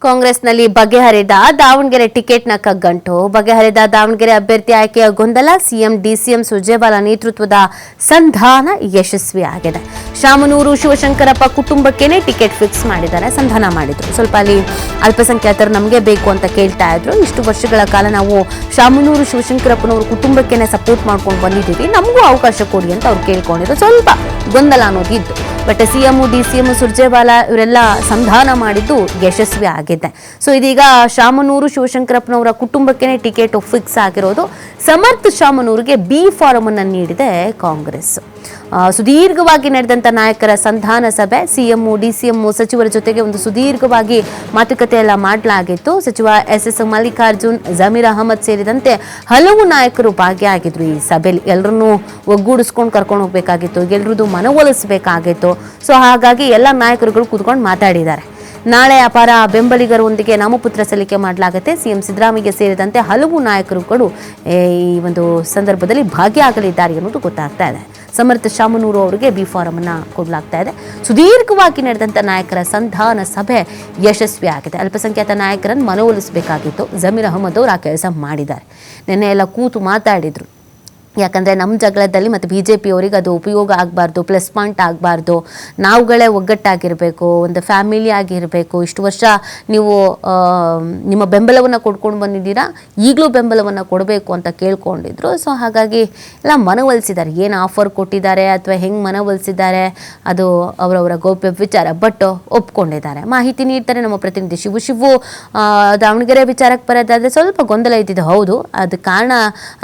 ಕಾಂಗ್ರೆಸ್ನಲ್ಲಿ ಬಗೆಹರಿದ ದಾವಣಗೆರೆ ಟಿಕೆಟ್ನ ಕಗ್ಗಂಟು. ಬಗೆಹರಿದ ದಾವಣಗೆರೆ ಅಭ್ಯರ್ಥಿ ಆಯ್ಕೆಯ ಗೊಂದಲ. ಸಿಎಂ ಡಿಸಿಎಂ ಸುರ್ಜೇವಾಲಾ ನೇತೃತ್ವದ ಸಂಧಾನ ಯಶಸ್ವಿಯಾಗಿದೆ. ಶಾಮನೂರು ಶಿವಶಂಕರಪ್ಪ ಕುಟುಂಬಕ್ಕೇನೆ ಟಿಕೆಟ್ ಫಿಕ್ಸ್ ಮಾಡಿದ್ದಾರೆ, ಸಂಧಾನ ಮಾಡಿದ್ರು. ಸ್ವಲ್ಪ ಅಲ್ಲಿ ಅಲ್ಪಸಂಖ್ಯಾತರು ನಮಗೆ ಬೇಕು ಅಂತ ಕೇಳ್ತಾ ಇದ್ರು. ಇಷ್ಟು ವರ್ಷಗಳ ಕಾಲ ನಾವು ಶಾಮನೂರು ಶಿವಶಂಕರಪ್ಪನವ್ರ ಕುಟುಂಬಕ್ಕೇನೆ ಸಪೋರ್ಟ್ ಮಾಡ್ಕೊಂಡು ಬಂದಿದ್ದೀವಿ, ನಮಗೂ ಅವಕಾಶ ಕೊಡಿ ಅಂತ ಅವ್ರು ಕೇಳ್ಕೊಂಡಿದ್ರು. ಸ್ವಲ್ಪ ಗೊಂದಲ ಅನ್ನೋದಿದ್ದು, ಬಟ್ ಸಿಎಂ ಡಿಸಿಎಂ ಸುರ್ಜೇವಾಲಾ ಇವರೆಲ್ಲ ಸಂಧಾನ ಮಾಡಿದ್ದು ಯಶಸ್ವಿ ಆಗಿದೆ. ಸೊ ಇದೀಗ ಶಾಮನೂರು ಶಿವಶಂಕರಪ್ಪನವರ ಕುಟುಂಬಕ್ಕೇನೆ ಟಿಕೆಟ್ ಫಿಕ್ಸ್ ಆಗಿರೋದು. ಸಮರ್ಥ ಶಾಮನೂರಿಗೆ ಬಿ ಫಾರಂ ಅನ್ನು ನೀಡಿದೆ ಕಾಂಗ್ರೆಸ್. ಸುದೀರ್ಘವಾಗಿ ನಡೆದಂಥ ನಾಯಕರ ಸಂಧಾನ ಸಭೆ, ಸಿಎಂ ಡಿಸಿಎಂ ಸಚಿವರ ಜೊತೆಗೆ ಒಂದು ಸುದೀರ್ಘವಾಗಿ ಮಾತುಕತೆ ಎಲ್ಲ ಮಾಡಲಾಗಿತ್ತು. ಸಚಿವ ಎಸ್ ಮಲ್ಲಿಕಾರ್ಜುನ್, ಜಮೀರ್ ಅಹಮದ್ ಸೇರಿದಂತೆ ಹಲವು ನಾಯಕರು ಭಾಗಿಯಾಗಿದ್ರು ಈ ಸಭೆಯಲ್ಲಿ. ಎಲ್ಲರನ್ನೂ ಒಗ್ಗೂಡಿಸ್ಕೊಂಡು ಕರ್ಕೊಂಡು ಹೋಗ್ಬೇಕಾಗಿತ್ತು, ಎಲ್ಲರದ್ದು ಮನವೊಲಿಸಬೇಕಾಗಿತ್ತು. ಸೊ ಹಾಗಾಗಿ ಎಲ್ಲ ನಾಯಕರುಗಳು ಕೂತ್ಕೊಂಡು ಮಾತಾಡಿದ್ದಾರೆ. ನಾಳೆ ಅಪಾರ ಬೆಂಬಲಿಗರೊಂದಿಗೆ ನಾಮಪತ್ರ ಸಲ್ಲಿಕೆ ಮಾಡಲಾಗುತ್ತೆ. ಸಿಎಂ ಸಿದ್ದರಾಮಯ್ಯ ಸೇರಿದಂತೆ ಹಲವು ನಾಯಕರುಗಳು ಈ ಒಂದು ಸಂದರ್ಭದಲ್ಲಿ ಭಾಗಿಯಾಗಲಿದ್ದಾರೆ ಅನ್ನೋದು ಗೊತ್ತಾಗ್ತಾ ಇದೆ. ಸಮರ್ಥ ಶಾಮನೂರು ಅವರಿಗೆ ಬಿ ಫಾರಂ ಅನ್ನ ಕೊಡಲಾಗ್ತಾ ಇದೆ. ಸುದೀರ್ಘವಾಗಿ ನಡೆದಂಥ ನಾಯಕರ ಸಂಧಾನ ಸಭೆ ಯಶಸ್ವಿ ಆಗಿದೆ. ಅಲ್ಪಸಂಖ್ಯಾತ ನಾಯಕರನ್ನು ಮನವೊಲಿಸಬೇಕಾಗಿತ್ತು. ಜಮೀರ್ ಅಹಮದ್ ಅವರು ಆ ಕೆಲಸ ಮಾಡಿದ್ದಾರೆ. ನಿನ್ನೆ ಎಲ್ಲ ಕೂತು ಮಾತಾಡಿದ್ರು. ಯಾಕಂದರೆ ನಮ್ಮ ಜಗಳದಲ್ಲಿ ಮತ್ತು BJP ಅವರಿಗೆ ಅದು ಉಪಯೋಗ ಆಗಬಾರ್ದು, ಪ್ಲಸ್ ಪಾಯಿಂಟ್ ಆಗಬಾರ್ದು. ನಾವುಗಳೇ ಒಗ್ಗಟ್ಟಾಗಿರಬೇಕು, ಒಂದು ಫ್ಯಾಮಿಲಿ ಆಗಿರಬೇಕು. ಇಷ್ಟು ವರ್ಷ ನೀವು ನಿಮ್ಮ ಬೆಂಬಲವನ್ನು ಕೊಡ್ಕೊಂಡು ಬಂದಿದ್ದೀರಾ, ಈಗಲೂ ಬೆಂಬಲವನ್ನು ಕೊಡಬೇಕು ಅಂತ ಕೇಳ್ಕೊಂಡಿದ್ರು. ಸೊ ಹಾಗಾಗಿ ಎಲ್ಲ ಮನವೊಲಿಸಿದ್ದಾರೆ. ಏನು ಆಫರ್ ಕೊಟ್ಟಿದ್ದಾರೆ ಅಥವಾ ಹೆಂಗೆ ಮನವೊಲಿಸಿದ್ದಾರೆ ಅದು ಅವರವರ ಗೌಪ್ಯ ವಿಚಾರ, ಬಟ್ ಒಪ್ಕೊಂಡಿದ್ದಾರೆ. ಮಾಹಿತಿ ನೀಡ್ತಾರೆ ನಮ್ಮ ಪ್ರತಿನಿಧಿ ಶಿವು. ದಾವಣಗೆರೆ ವಿಚಾರಕ್ಕೆ ಬರೋದಾದರೆ ಸ್ವಲ್ಪ ಗೊಂದಲ ಇದ್ದಿದ್ದು ಹೌದು. ಅದು ಕಾರಣ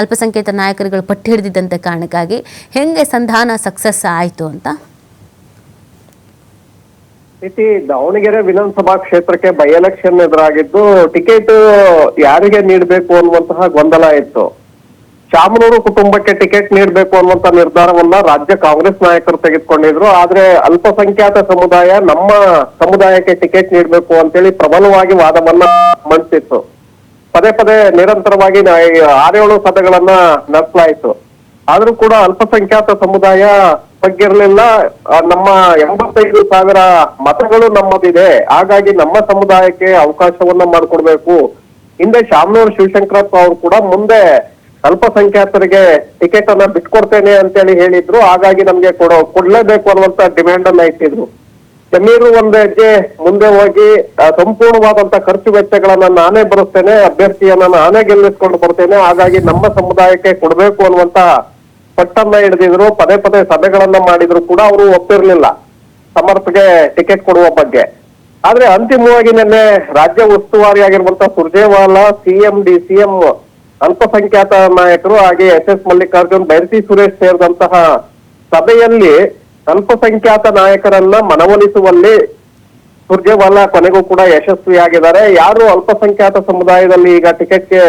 ಅಲ್ಪಸಂಖ್ಯಾತ ನಾಯಕರುಗಳು ಪಟ್ಟು ಹಿಡಿದಿದ್ದಂಥ ಕಾರಣಕ್ಕಾಗಿ. ಹೆಂಗೆ ಸಂಧಾನ ಸಕ್ಸಸ್ ಆಯಿತು ಅಂತ ದಾವಣಗೆರೆ ವಿಧಾನಸಭಾ ಕ್ಷೇತ್ರಕ್ಕೆ ಬೈ ಎಲೆಕ್ಷನ್ ಎದುರಾಗಿದ್ದು ಟಿಕೆಟ್ ಯಾರಿಗೆ ನೀಡಬೇಕು ಅನ್ನುವಂತಹ ಗೊಂದಲ ಇತ್ತು. ಶಾಮನೂರು ಕುಟುಂಬಕ್ಕೆ ಟಿಕೆಟ್ ನೀಡಬೇಕು ಅನ್ನುವಂತ ನಿರ್ಧಾರವನ್ನ ರಾಜ್ಯ ಕಾಂಗ್ರೆಸ್ ನಾಯಕರು ತೆಗೆದುಕೊಂಡಿದ್ರು. ಆದ್ರೆ ಅಲ್ಪಸಂಖ್ಯಾತ ಸಮುದಾಯ ನಮ್ಮ ಸಮುದಾಯಕ್ಕೆ ಟಿಕೆಟ್ ನೀಡಬೇಕು ಅಂತೇಳಿ ಪ್ರಬಲವಾಗಿ ವಾದವನ್ನ ಮಂಡಿಸಿತ್ತು. ಪದೇ ಪದೇ ನಿರಂತರವಾಗಿ 6-7 ಸಭೆಗಳನ್ನ ನಡೆಸಲಾಯಿತು. ಆದ್ರೂ ಕೂಡ ಅಲ್ಪಸಂಖ್ಯಾತ ಸಮುದಾಯ ಬಗ್ಗಿರ್ಲಿಲ್ಲ. ನಮ್ಮ 85,000 ಮತಗಳು ನಮ್ಮದಿದೆ, ಹಾಗಾಗಿ ನಮ್ಮ ಸಮುದಾಯಕ್ಕೆ ಅವಕಾಶವನ್ನ ಮಾಡಿಕೊಡ್ಬೇಕು. ಹಿಂದೆ ಶಾಮನೂರು ಶಿವಶಂಕರಪ್ಪ ಅವರು ಕೂಡ ಮುಂದೆ ಅಲ್ಪಸಂಖ್ಯಾತರಿಗೆ ಟಿಕೆಟ್ ಅನ್ನ ಬಿಟ್ಕೊಡ್ತೇನೆ ಅಂತೇಳಿ ಹೇಳಿದ್ರು. ಹಾಗಾಗಿ ನಮ್ಗೆ ಕೊಡ್ಲೇಬೇಕು ಅನ್ನುವಂತ ಡಿಮ್ಯಾಂಡ್ ಅನ್ನ ಇಟ್ಟಿದ್ರು. ಜಮೀರು ಒಂದ್ ಹೆಜ್ಜೆ ಮುಂದೆ ಹೋಗಿ ಸಂಪೂರ್ಣವಾದಂತ ಖರ್ಚು ವೆಚ್ಚಗಳನ್ನ ನಾನೇ ಬರುತ್ತೇನೆ, ಅಭ್ಯರ್ಥಿಯನ್ನ ನಾನೇ ಗೆಲ್ಲಿಸ್ಕೊಂಡು ಬರ್ತೇನೆ, ಹಾಗಾಗಿ ನಮ್ಮ ಸಮುದಾಯಕ್ಕೆ ಕೊಡ್ಬೇಕು ಅನ್ನುವಂತ ಪಟ್ಟನ್ನ ಹಿಡಿದಿದ್ರು. ಪದೇ ಪದೇ ಸಭೆಗಳನ್ನ ಮಾಡಿದ್ರು ಕೂಡ ಅವರು ಒಪ್ಪಿರ್ಲಿಲ್ಲ ಸಮರ್ಥಗೆ ಟಿಕೆಟ್ ಕೊಡುವ ಬಗ್ಗೆ. ಆದ್ರೆ ಅಂತಿಮವಾಗಿ ನಿನ್ನೆ ರಾಜ್ಯ ಉಸ್ತುವಾರಿ ಆಗಿರುವಂತ ಸುರ್ಜೇವಾಲಾ, ಸಿಎಂ ಡಿಸಿಎಂ, ಅಲ್ಪಸಂಖ್ಯಾತ ನಾಯಕರು ಹಾಗೆ ಎಸ್ ಮಲ್ಲಿಕಾರ್ಜುನ್, ಬೈರತಿ ಸುರೇಶ್ ಸೇರಿದಂತಹ ಸಭೆಯಲ್ಲಿ ಅಲ್ಪಸಂಖ್ಯಾತ ನಾಯಕರನ್ನ ಮನವೊಲಿಸುವಲ್ಲಿ ಸುರ್ಜೇವಾಲಾ ಕೊನೆಗೂ ಕೂಡ ಯಶಸ್ವಿಯಾಗಿದ್ದಾರೆ. ಯಾರು ಅಲ್ಪಸಂಖ್ಯಾತ ಸಮುದಾಯದಲ್ಲಿ ಈಗ ಟಿಕೆಟ್ಗೆ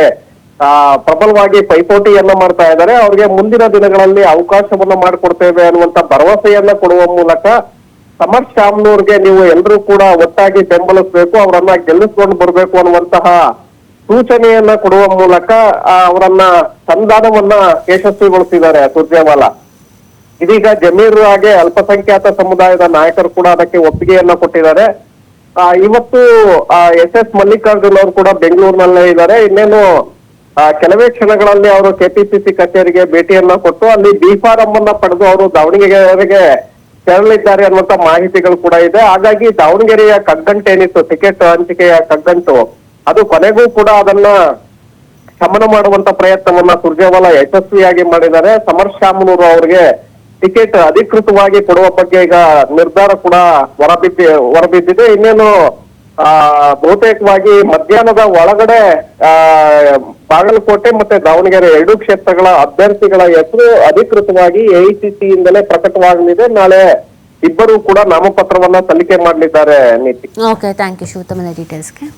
ಪ್ರಬಲವಾಗಿ ಪೈಪೋಟಿಯನ್ನ ಮಾಡ್ತಾ ಇದ್ದಾರೆ, ಅವ್ರಿಗೆ ಮುಂದಿನ ದಿನಗಳಲ್ಲಿ ಅವಕಾಶವನ್ನ ಮಾಡಿಕೊಡ್ತೇವೆ ಅನ್ನುವಂತ ಭರವಸೆಯನ್ನ ಕೊಡುವ ಮೂಲಕ ಸಮರ್ಥ ಶಾಮನೂರ್ಗೆ ನೀವು ಎಲ್ಲರೂ ಕೂಡ ಒಟ್ಟಾಗಿ ಬೆಂಬಲಿಸಬೇಕು, ಅವರನ್ನ ಗೆಲ್ಲಿಸ್ಕೊಂಡು ಬರ್ಬೇಕು ಅನ್ನುವಂತಹ ಸೂಚನೆಯನ್ನ ಕೊಡುವ ಮೂಲಕ ಅವರನ್ನ ಸಂಧಾನವನ್ನ ಯಶಸ್ವಿಗೊಳಿಸಿದ್ದಾರೆ ಸುರ್ಜೇವಾಲಾ. ಇದೀಗ ಜಮೀರ್ ಹಾಗೆ ಅಲ್ಪಸಂಖ್ಯಾತ ಸಮುದಾಯದ ನಾಯಕರು ಕೂಡ ಅದಕ್ಕೆ ಒಪ್ಪಿಗೆಯನ್ನ ಕೊಟ್ಟಿದ್ದಾರೆ. ಇವತ್ತು ಎಸ್ ಮಲ್ಲಿಕಾರ್ಜುನ್ ಅವರು ಕೂಡ ಬೆಂಗಳೂರಿನಲ್ಲೇ ಇದ್ದಾರೆ. ಇನ್ನೇನು ಕೆಲವೇ ಕ್ಷಣಗಳಲ್ಲಿ ಅವರು KPCC ಕಚೇರಿಗೆ ಭೇಟಿಯನ್ನ ಕೊಟ್ಟು ಅಲ್ಲಿ ಬಿ ಫಾರಂ ಅನ್ನ ಪಡೆದು ಅವರು ದಾವಣಗೆರೆಗೆ ತೆರಳಿದ್ದಾರೆ ಅನ್ನುವಂತ ಮಾಹಿತಿಗಳು ಕೂಡ ಇದೆ. ಹಾಗಾಗಿ ದಾವಣಗೆರೆಯ ಕಗ್ಗಂಟು ಏನಿತ್ತು, ಟಿಕೆಟ್ ಹಂಚಿಕೆಯ ಕಗ್ಗಂಟು, ಅದು ಕೊನೆಗೂ ಕೂಡ ಅದನ್ನ ಶಮನ ಮಾಡುವಂತ ಪ್ರಯತ್ನವನ್ನ ಸುರ್ಜೇವಾಲಾ ಯಶಸ್ವಿಯಾಗಿ ಮಾಡಿದ್ದಾರೆ. ಸಮರ್ಥ ಶಾಮನೂರು ಅವರಿಗೆ ಟಿಕೆಟ್ ಅಧಿಕೃತವಾಗಿ ಕೊಡುವ ಬಗ್ಗೆ ಈಗ ನಿರ್ಧಾರ ಕೂಡ ಹೊರಬಿದ್ದಿದೆ. ಇನ್ನೇನು ಬಹುತೇಕವಾಗಿ ಮಧ್ಯಾಹ್ನದ ಒಳಗಡೆ ಬಾಗಲಕೋಟೆ ಮತ್ತೆ ದಾವಣಗೆರೆ 2 ಕ್ಷೇತ್ರಗಳ ಅಭ್ಯರ್ಥಿಗಳ ಹೆಸರು ಅಧಿಕೃತವಾಗಿ AICC ಇಂದಲೇ ಪ್ರಕಟವಾಗಲಿದೆ. ನಾಳೆ ಇಬ್ಬರು ಕೂಡ ನಾಮಪತ್ರವನ್ನ ಸಲ್ಲಿಕೆ ಮಾಡಲಿದ್ದಾರೆ. ನೀತಿ. ಓಕೆ, ಥ್ಯಾಂಕ್ ಯು ಶಿವ, ತಮ್ಮ ಡೀಟೇಲ್ಸ್ಗೆ.